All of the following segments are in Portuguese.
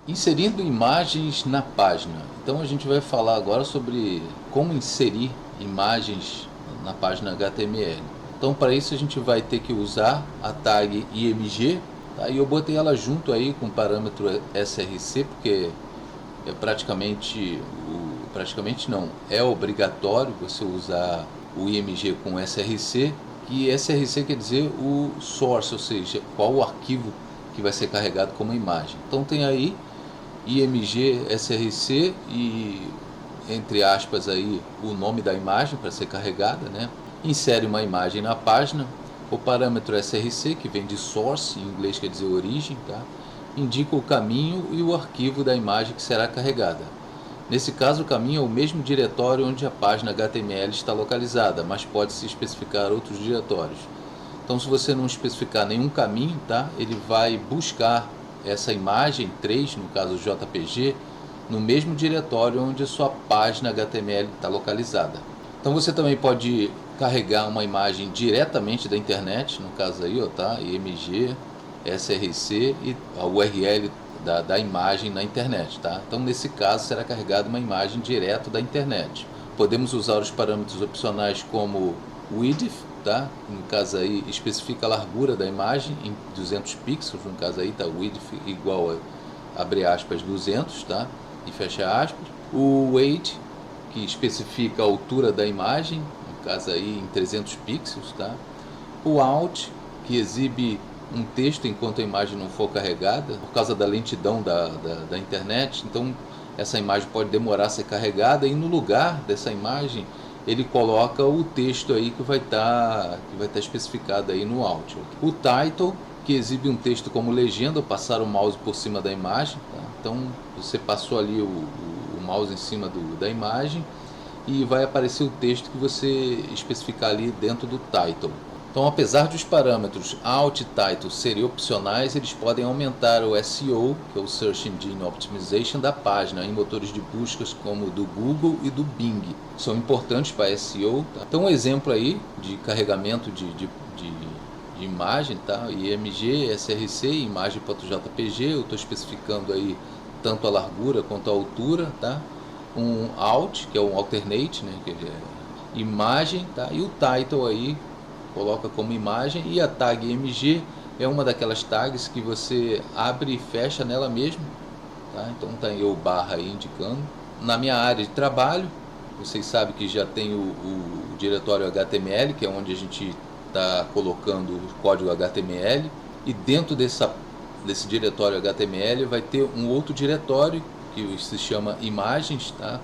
Inserindo imagens na página. Então a gente vai falar agora sobre como inserir imagens na página HTML. Então para isso a gente vai ter que usar a tag img, tá? E eu botei ela junto aí com o parâmetro src, porque é praticamente não, é obrigatório você usar o img com src, que src quer dizer o source, ou seja, qual o arquivo que vai ser carregado como imagem. Então tem aí img src e entre aspas aí o nome da imagem para ser carregada, né? Insere uma imagem na página, o parâmetro src, que vem de source, em inglês quer dizer origem, tá? Indica o caminho e o arquivo da imagem que será carregada. Nesse caso, o caminho é o mesmo diretório onde a página HTML está localizada, mas pode-se especificar outros diretórios. Então, se você não especificar nenhum caminho, tá? Ele vai buscar essa imagem 3, no caso JPG, no mesmo diretório onde a sua página HTML está localizada. Então você também pode carregar uma imagem diretamente da internet, no caso aí, ó, tá? IMG, SRC e a URL da imagem na internet, tá? Então nesse caso será carregada uma imagem direto da internet. Podemos usar os parâmetros opcionais como width, tá? No caso aí especifica a largura da imagem em 200 pixels, no caso aí tá width igual a, abre aspas, 200, tá? E fecha aspas. O weight, que especifica a altura da imagem, no caso aí em 300 pixels, tá? O out, que exibe um texto enquanto a imagem não for carregada, por causa da lentidão da internet, então essa imagem pode demorar a ser carregada e no lugar dessa imagem ele coloca o texto aí que vai estar especificado aí no out. O title, que exibe um texto como legenda ao passar o mouse por cima da imagem, tá? Então você passou ali o mouse em cima da imagem e vai aparecer o texto que você especificar ali dentro do title. Então, apesar de os parâmetros Alt e Title serem opcionais, eles podem aumentar o SEO, que é o Search Engine Optimization, da página em motores de buscas como o do Google e do Bing. São importantes para SEO. Tá? Então, um exemplo aí de carregamento de imagem, tá? IMG, SRC, imagem.jpg, eu estou especificando aí tanto a largura quanto a altura, tá? Um Alt, que é um alternate, né? Que é imagem, tá? E o Title aí coloca como imagem, e a tag img é uma daquelas tags que você abre e fecha nela mesmo, tá? Então tá aí o barra aí indicando. Na minha área de trabalho, vocês sabem que já tem o diretório HTML, que é onde a gente está colocando o código HTML, e dentro desse diretório HTML vai ter um outro diretório que se chama imagens, tá?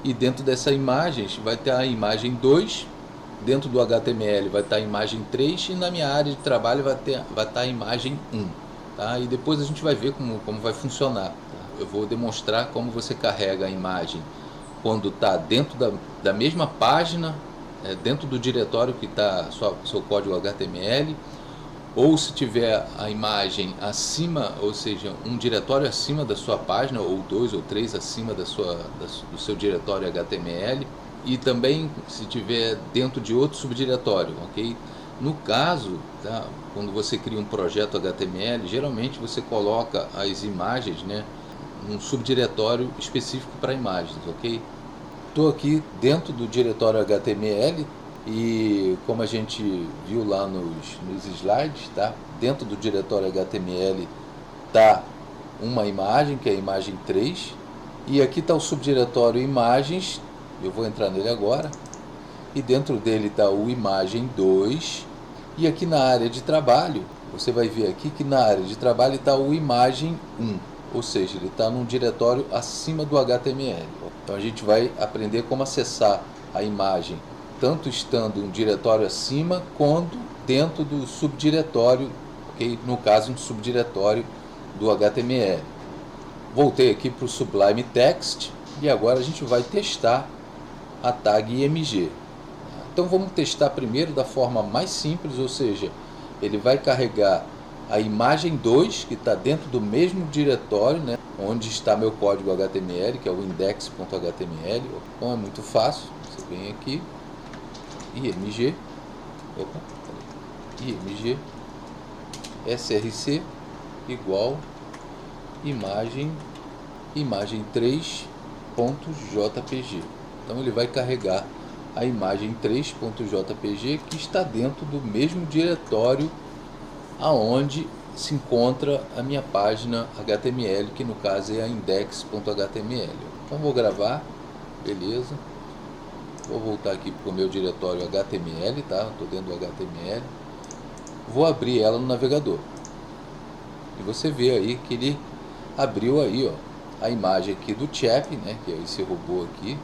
E dentro dessa imagens vai ter a imagem 2, dentro do HTML vai estar a imagem 3 e na minha área de trabalho vai estar a imagem 1. Tá? E depois a gente vai ver como vai funcionar. Tá? Eu vou demonstrar como você carrega a imagem quando está dentro da mesma página, dentro do diretório que está seu código HTML, ou se tiver a imagem acima, ou seja, um diretório acima da sua página, ou 2 ou 3 acima do seu diretório HTML, e também se tiver dentro de outro subdiretório, ok? No caso, tá, quando você cria um projeto HTML, geralmente você coloca as imagens, né, num subdiretório específico para imagens, ok? Estou aqui dentro do diretório HTML e como a gente viu lá nos slides, tá? Dentro do diretório HTML está uma imagem, que é a imagem 3, e aqui está o subdiretório imagens. Eu vou entrar nele agora, e dentro dele está o imagem 2, e aqui na área de trabalho, você vai ver aqui que na área de trabalho está o imagem 1, ou seja, ele está num diretório acima do HTML. Então a gente vai aprender como acessar a imagem, tanto estando um diretório acima, quanto dentro do subdiretório, okay? No caso um subdiretório do HTML. Voltei aqui para o Sublime Text, e agora a gente vai testar a tag img. Então vamos testar primeiro da forma mais simples, ou seja, ele vai carregar a imagem 2, que está dentro do mesmo diretório, né, onde está meu código HTML, que é o index.html. Então é muito fácil, você vem aqui, img, img src igual imagem 3.jpg. Então ele vai carregar a imagem 3.jpg que está dentro do mesmo diretório aonde se encontra a minha página HTML, que no caso é a index.html. Então vou gravar, beleza. Vou voltar aqui para o meu diretório HTML, tá? Estou dentro do HTML. Vou abrir ela no navegador. E você vê aí que ele abriu aí, ó, a imagem aqui do Chap, né? Que é esse robô aqui.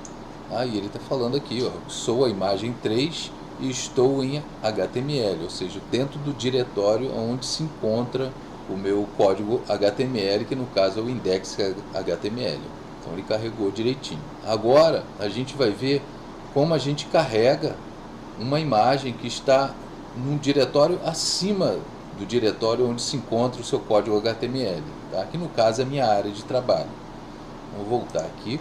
Aí ele está falando aqui, ó, sou a imagem 3 e estou em HTML, ou seja, dentro do diretório onde se encontra o meu código HTML, que no caso é o index.html. Então ele carregou direitinho. Agora a gente vai ver como a gente carrega uma imagem que está num diretório acima do diretório onde se encontra o seu código HTML, tá? Que no caso é a minha área de trabalho. Vou voltar aqui.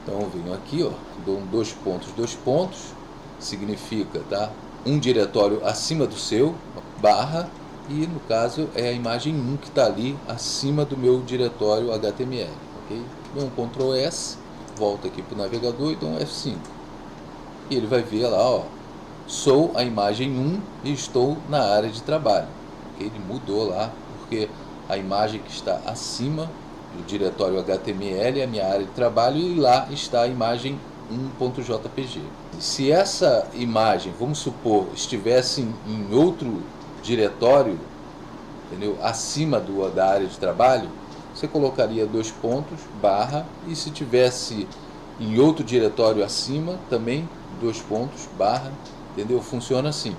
Então eu venho aqui, ó, dou dois pontos, significa, tá, um diretório acima do seu, barra, e no caso é a imagem 1 que está ali acima do meu diretório HTML, ok? Dou um Ctrl S, volto aqui para o navegador e dou um F5. E ele vai ver lá, ó, sou a imagem 1 e estou na área de trabalho. Okay? Ele mudou lá, porque a imagem que está acima do diretório HTML é a minha área de trabalho e lá está a imagem 1.jpg. Se essa imagem, vamos supor, estivesse em outro diretório, entendeu, acima da área de trabalho, você colocaria dois pontos, barra, e se tivesse em outro diretório acima, também dois pontos, barra, entendeu? Funciona assim.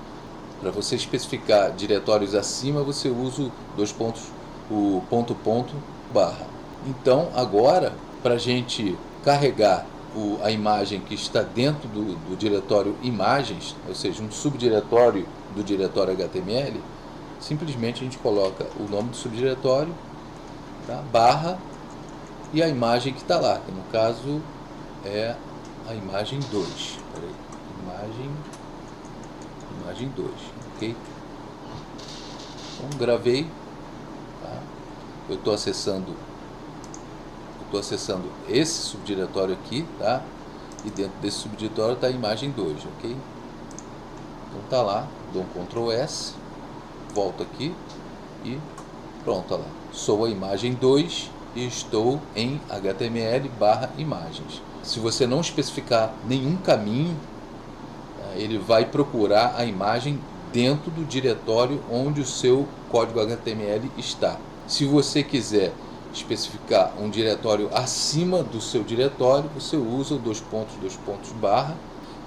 Para você especificar diretórios acima, você usa dois pontos, o ponto, barra. Então, agora, para a gente carregar a imagem que está dentro do diretório imagens, ou seja, um subdiretório do diretório HTML, simplesmente a gente coloca o nome do subdiretório, tá? Barra, e a imagem que está lá, que no caso é a imagem 2. Imagem 2, ok? Então gravei, tá? Eu estou acessando esse subdiretório aqui, tá? E dentro desse subdiretório está a imagem 2, ok? Então tá lá, dou um Ctrl S, volto aqui e pronto, lá. Sou a imagem 2 e estou em HTML barra imagens. Se você não especificar nenhum caminho, ele vai procurar a imagem dentro do diretório onde o seu código HTML está. Se você quiser especificar um diretório acima do seu diretório, você usa o dois pontos, barra.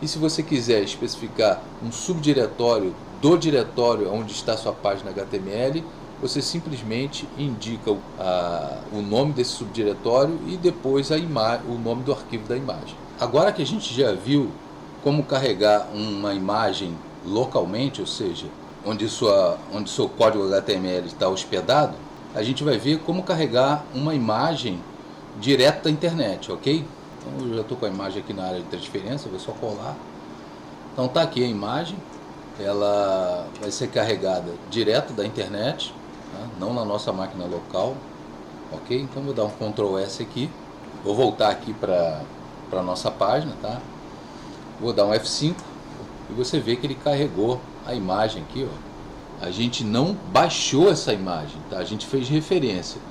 E se você quiser especificar um subdiretório do diretório onde está a sua página HTML, você simplesmente indica o nome desse subdiretório e depois o nome do arquivo da imagem. Agora que a gente já viu como carregar uma imagem localmente, ou seja, onde seu código HTML está hospedado, a gente vai ver como carregar uma imagem direto da internet, ok? Então eu já estou com a imagem aqui na área de transferência, vou só colar. Então está aqui a imagem, ela vai ser carregada direto da internet, tá? Não na nossa máquina local, ok? Então vou dar um Ctrl S aqui, vou voltar aqui para a nossa página, tá? Vou dar um F5 e você vê que ele carregou a imagem aqui, ó. A gente não baixou essa imagem, tá? A gente fez referência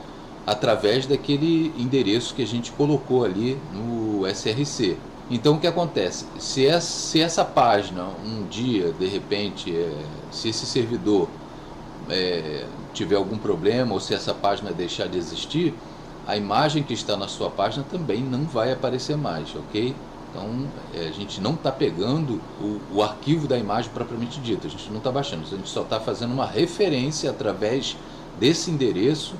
através daquele endereço que a gente colocou ali no SRC. Então o que acontece? Se essa página um dia, de repente, se esse servidor tiver algum problema ou se essa página deixar de existir, a imagem que está na sua página também não vai aparecer mais, ok? Então a gente não está pegando o arquivo da imagem propriamente dito, a gente não está baixando, a gente só está fazendo uma referência através desse endereço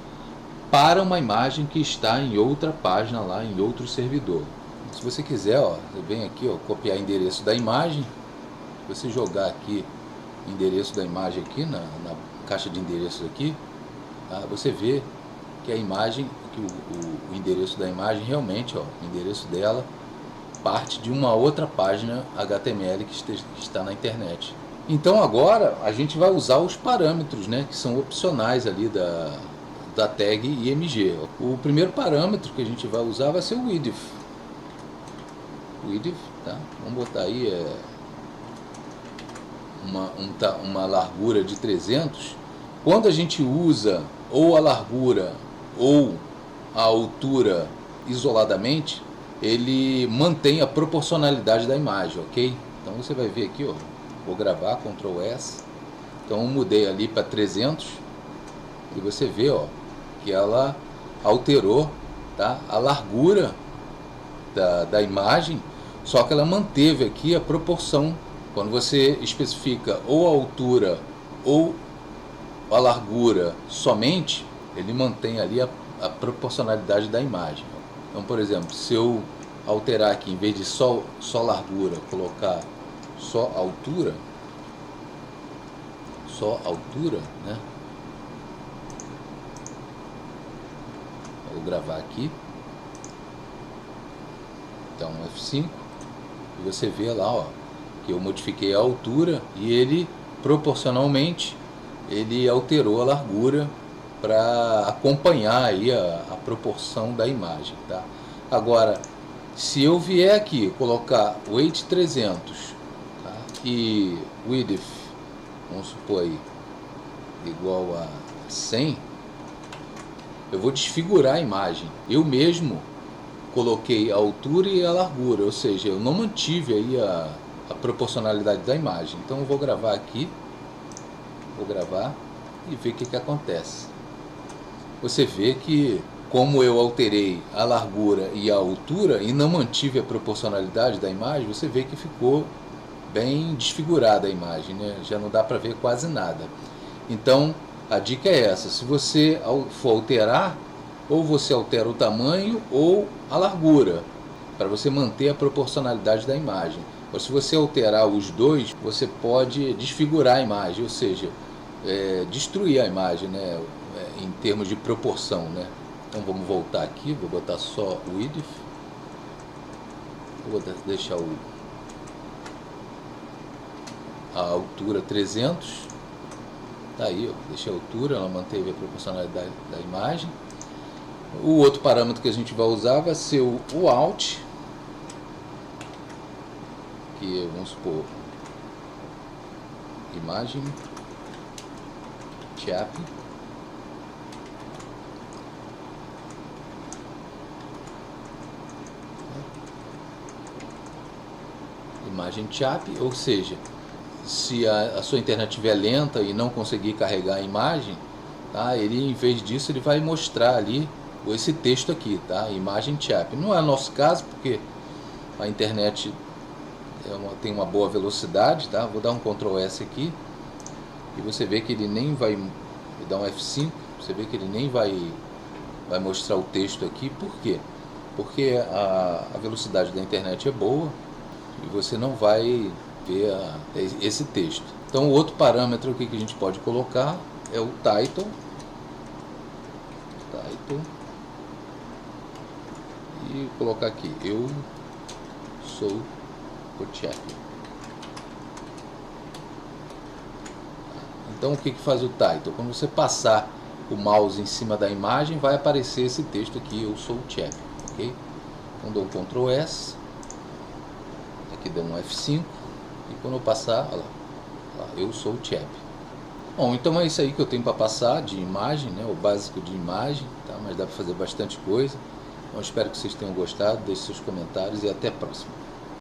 para uma imagem que está em outra página lá, em outro servidor. Se você quiser, ó, você vem aqui, ó, copiar o endereço da imagem, se você jogar aqui o endereço da imagem aqui na caixa de endereços aqui, tá? Você vê que a imagem, que o endereço da imagem realmente, ó, o endereço dela parte de uma outra página HTML que está na internet. Então agora a gente vai usar os parâmetros, né, que são opcionais ali da tag IMG. O primeiro parâmetro que a gente vai usar vai ser o width. Width, tá? Vamos botar aí uma largura de 300. Quando a gente usa ou a largura ou a altura isoladamente, ele mantém a proporcionalidade da imagem, ok? Então você vai ver aqui, ó, vou gravar, Ctrl S, então eu mudei ali para 300 e você vê, ó, que ela alterou, tá, a largura da imagem, só que ela manteve aqui a proporção. Quando você especifica ou a altura ou a largura somente, ele mantém ali a proporcionalidade da imagem. Então, por exemplo, se eu alterar aqui, em vez de só largura, colocar só altura, né? Vou gravar aqui. Então, F5, e você vê lá, ó, que eu modifiquei a altura e ele proporcionalmente ele alterou a largura para acompanhar aí a proporção da imagem, tá? Agora, se eu vier aqui colocar weight 300, tá, e width, vamos supor aí, igual a 100, eu vou desfigurar a imagem. Eu mesmo coloquei a altura e a largura, ou seja, eu não mantive aí a proporcionalidade da imagem. Então eu vou gravar aqui, vou gravar e ver o que acontece. Você vê que, como eu alterei a largura e a altura e não mantive a proporcionalidade da imagem, você vê que ficou bem desfigurada a imagem, né? Já não dá para ver quase nada. Então a dica é essa: se você for alterar, ou você altera o tamanho ou a largura, para você manter a proporcionalidade da imagem. Ou se você alterar os dois, você pode desfigurar a imagem, ou seja, destruir a imagem, né, em termos de proporção, né? Então vamos voltar aqui, vou botar só o width, vou deixar a altura 300, tá aí, ó, deixei a altura, ela manteve a proporcionalidade da imagem. O outro parâmetro que a gente vai usar vai ser o Alt, que vamos supor, imagem, chap, imagem chap, ou seja, se a sua internet estiver lenta e não conseguir carregar a imagem, tá, ele, em vez disso, ele vai mostrar ali esse texto aqui, tá, imagem chap. Não é o nosso caso, porque a internet tem uma boa velocidade, tá? Vou dar um Ctrl S aqui e você vê que ele nem vai, vou dar um F5, você vê que ele nem vai mostrar o texto aqui. Por quê? Porque a velocidade da internet é boa e você não vai ver esse texto. Então o outro parâmetro aqui que a gente pode colocar é o title, e colocar aqui, eu sou o chap. Então o que faz o title? Quando você passar o mouse em cima da imagem, vai aparecer esse texto aqui, eu sou o chap, ok? Então dou um Ctrl S, aqui dou um F5, e quando eu passar, olha lá, eu sou o chap. Bom, então é isso aí que eu tenho para passar de imagem, né? O básico de imagem, tá? Mas dá para fazer bastante coisa. Então espero que vocês tenham gostado, deixe seus comentários e até a próxima.